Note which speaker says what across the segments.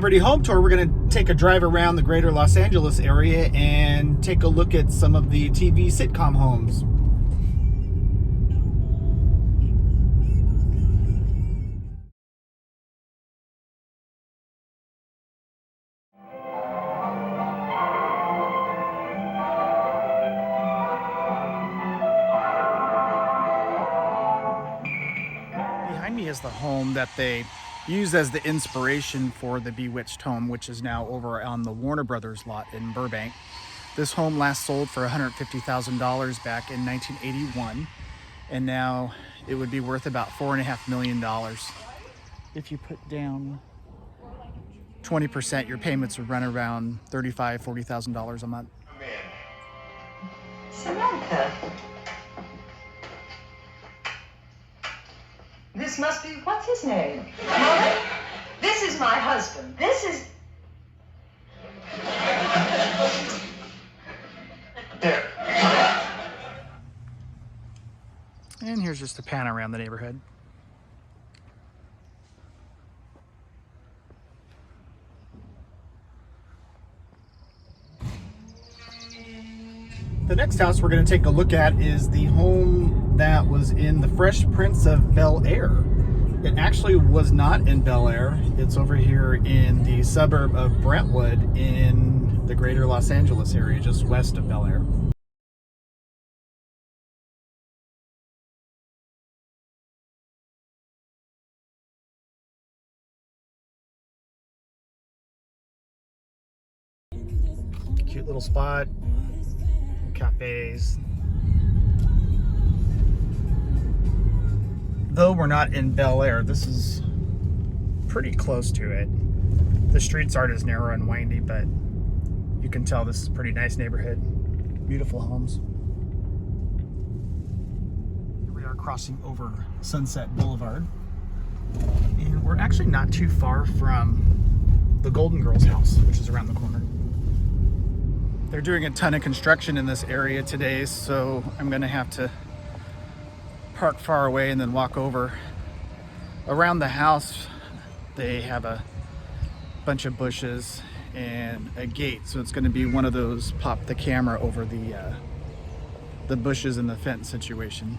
Speaker 1: Celebrity Home Tour. We're going to take a drive around the greater Los Angeles area and take a look at some of the TV sitcom homes. Behind me is the home that they used as the inspiration for the Bewitched home, which is now over on the Warner Brothers lot in Burbank. This home last sold for $150,000 back in 1981, and now it would be worth about $4.5 million. If you put down 20%, your payments would run around $35,000, $40,000 a month.
Speaker 2: Samantha. This must be, what's his name? Molly? This is my husband. This is...
Speaker 1: There. And here's just a pan around the neighborhood. The next house we're going to take a look at is the home that was in the Fresh Prince of Bel-Air. It actually was not in Bel-Air. It's over here in the suburb of Brentwood in the greater Los Angeles area, just west of Bel-Air. Cute little spot. Cafes. Though we're not in Bel-Air, this is pretty close to it. The streets aren't as narrow and windy, but you can tell this is a pretty nice neighborhood. Beautiful homes. Here we are crossing over Sunset Boulevard. And we're actually not too far from the Golden Girls house, which is around the corner. They're doing a ton of construction in this area today, so I'm gonna have to park far away and then walk over. Around the house, they have a bunch of bushes and a gate, so it's gonna be one of those pop the camera over the bushes and the fence situation.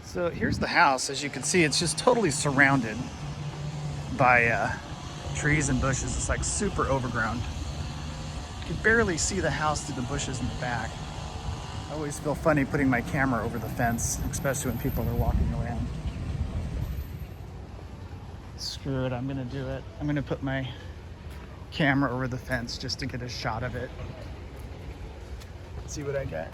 Speaker 1: So here's the house. As you can see, it's just totally surrounded by trees and bushes. It's like super overgrown. You can barely see the house through the bushes in the back. I always feel funny putting my camera over the fence, especially when people are walking around. Screw it, I'm gonna do it. I'm gonna put my camera over the fence just to get a shot of it. Let's see what I get.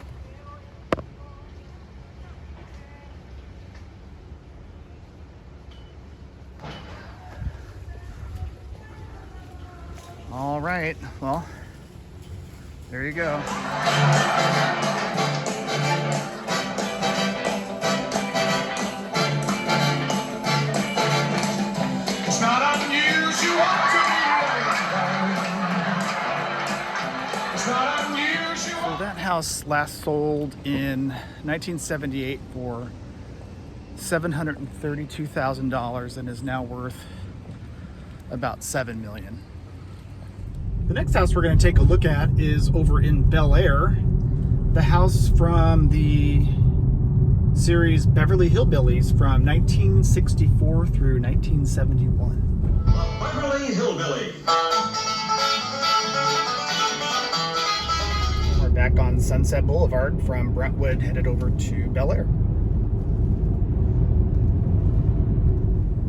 Speaker 1: All right, well, there you go.
Speaker 3: It's not unusual to It's not unusual.
Speaker 1: So that house last sold in 1978 for $732,000 and is now worth about $7 million. The next house we're going to take a look at is over in Bel-Air, the house from the series Beverly Hillbillies from 1964 through 1971.
Speaker 3: Beverly Hillbillies.
Speaker 1: We're back on Sunset Boulevard from Brentwood, headed over to Bel-Air.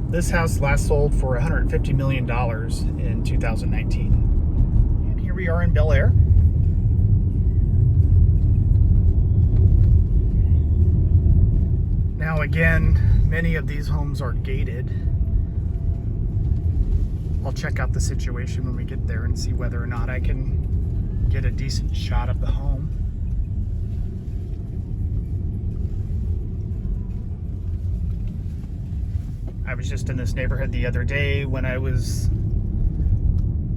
Speaker 1: This house last sold for $150 million in 2019. We are in Bel-Air. Now again, many of these homes are gated. I'll check out the situation when we get there and see whether or not I can get a decent shot of the home. I was just in this neighborhood the other day when I was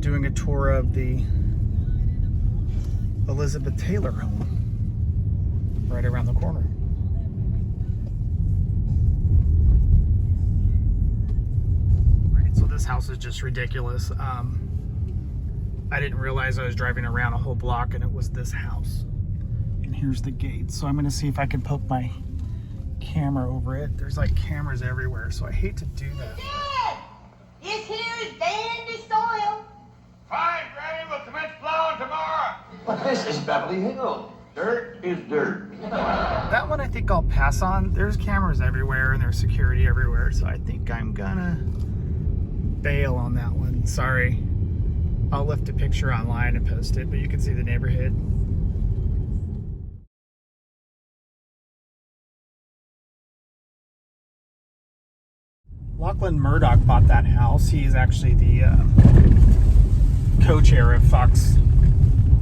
Speaker 1: doing a tour of the Elizabeth Taylor home right around the corner. Right, so this this house is just ridiculous. I didn't realize I was driving around a whole block and it was this house. And here's the gate. So I'm gonna see if I can poke my camera over it. There's like cameras everywhere, so I hate to do that.
Speaker 4: Dad! This here is dandy soil.
Speaker 3: Fine, Granny, we'll commence plowing tomorrow.
Speaker 5: But this is Beverly Hills. Dirt is dirt.
Speaker 1: That one I think I'll pass on. There's cameras everywhere and there's security everywhere, so I think I'm gonna bail on that one. Sorry. I'll lift a picture online and post it, but you can see the neighborhood. Lachlan Murdoch bought that house. He is actually the co-chair of Fox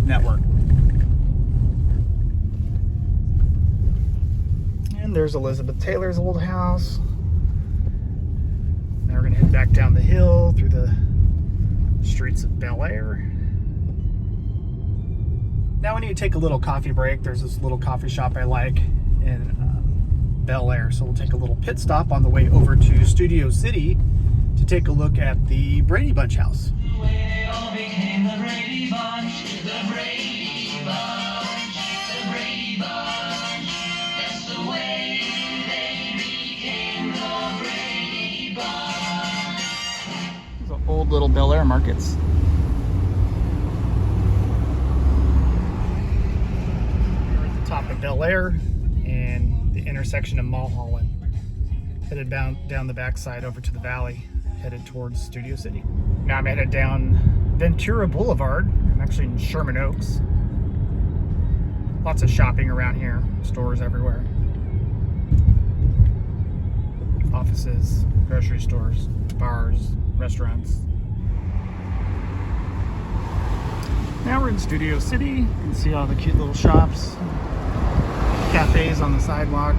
Speaker 1: Network. And there's Elizabeth Taylor's old house. Now we're gonna head back down the hill through the streets of Bel Air. Now we need to take a little coffee break. There's this little coffee shop I like in Bel Air, so we'll take a little pit stop on the way over to Studio City to take a look at the Brady Bunch house.
Speaker 6: They all became the Brady Bunch, the Brady Bunch, the Brady Bunch. That's the way they became the Brady Bunch.
Speaker 1: These are old little Bel Air markets. We're at the top of Bel Air and the intersection of Mulholland. Headed down the backside over to the valley, headed towards Studio City. Now I'm headed down Ventura Boulevard. I'm actually in Sherman Oaks. Lots of shopping around here, stores everywhere. Offices, grocery stores, bars, restaurants. Now we're in Studio City. You can see all the cute little shops, cafes on the sidewalk.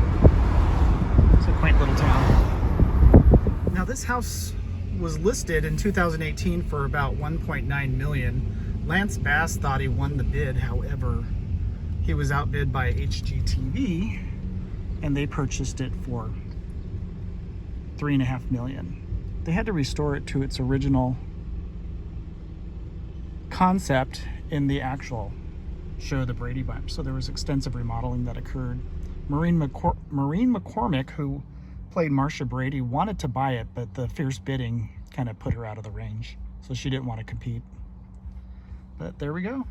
Speaker 1: It's a quaint little town. Now this house was listed in 2018 for about 1.9 million. Lance Bass thought he won the bid. However, he was outbid by HGTV and they purchased it for $3.5 million. They had to restore it to its original concept in the actual show, The Brady Bunch. So there was extensive remodeling that occurred. Maureen McCormick, who played Marcia Brady, wanted to buy it, but the fierce bidding kind of put her out of the range. So she didn't want to compete. But there we go.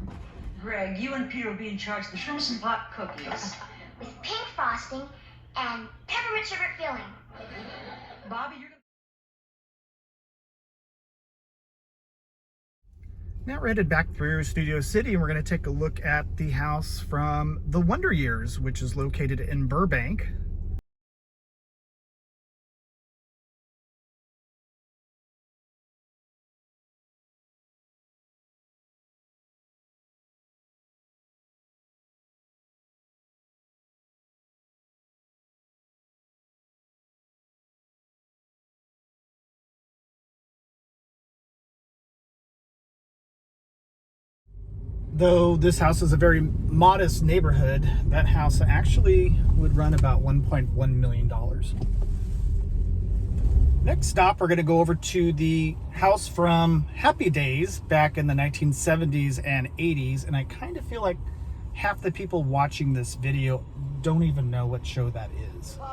Speaker 7: Greg, you and Peter will be in charge of the Sherman pot cookies.
Speaker 8: With pink frosting and peppermint sherbet filling.
Speaker 7: Bobby, you're
Speaker 1: Now we're headed back through Studio City and we're going to take a look at the house from The Wonder Years, which is located in Burbank. Though this house is a very modest neighborhood, that house actually would run about $1.1 million. Next stop, we're going to go over to the house from Happy Days back in the 1970s and 80s, and I kind of feel like half the people watching this video don't even know what show that is.
Speaker 3: 9,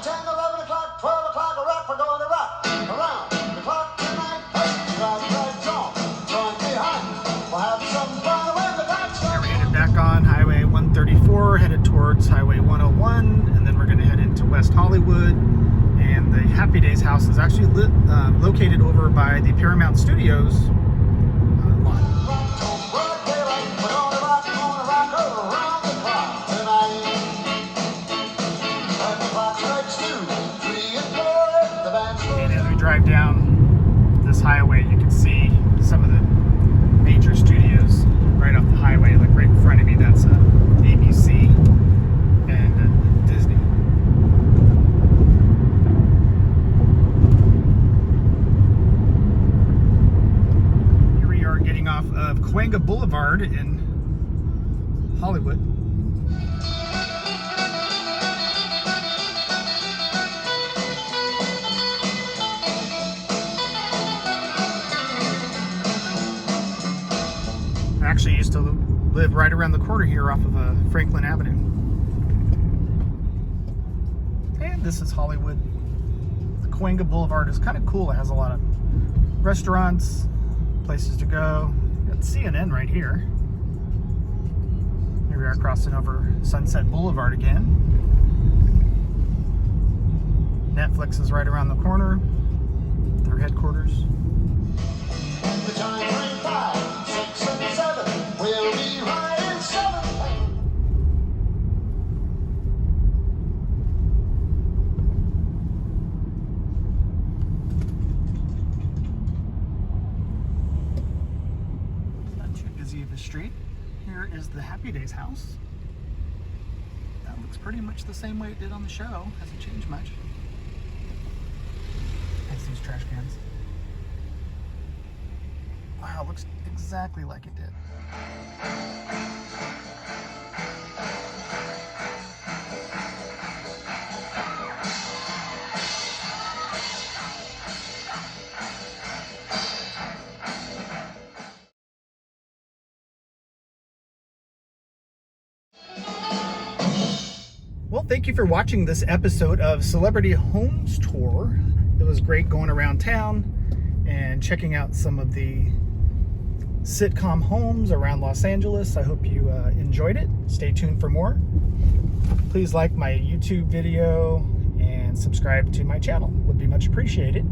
Speaker 3: 10, 11 o'clock, 12 o'clock, a rock, we're going to rock. Around the clock tonight, hey, drive the lights on. Join behind, we'll have some fun when the lights
Speaker 1: We're headed back on Highway 134, headed towards Highway 101, and then we're going to head into West Hollywood. And the Happy Days house is actually located over by the Paramount Studios lot. And as we drive down this highway, you can see some of the major studios right off the highway. Like right in front of me, that's ABC and Disney. Here we are getting off of Cahuenga Boulevard in Hollywood. used to live right around the corner here off of Franklin Avenue. And this is Hollywood. The Cahuenga Boulevard is kind of cool. It has a lot of restaurants, places to go. You got CNN right here. Here we are crossing over Sunset Boulevard again. Netflix is right around the corner. Their headquarters.
Speaker 3: The time ring 5, 6, and 7. We'll be right in 7.
Speaker 1: Not too busy of a street. Here is the Happy Days house. That looks pretty much the same way it did on the show. Hasn't changed much. Nice these trash cans. Wow, looks exactly like it did. Well, thank you for watching this episode of Celebrity Homes Tour. It was great going around town and checking out some of the sitcom homes around Los Angeles. I hope you enjoyed it. Stay tuned for more. Please like my YouTube video and subscribe to my channel. Would be much appreciated.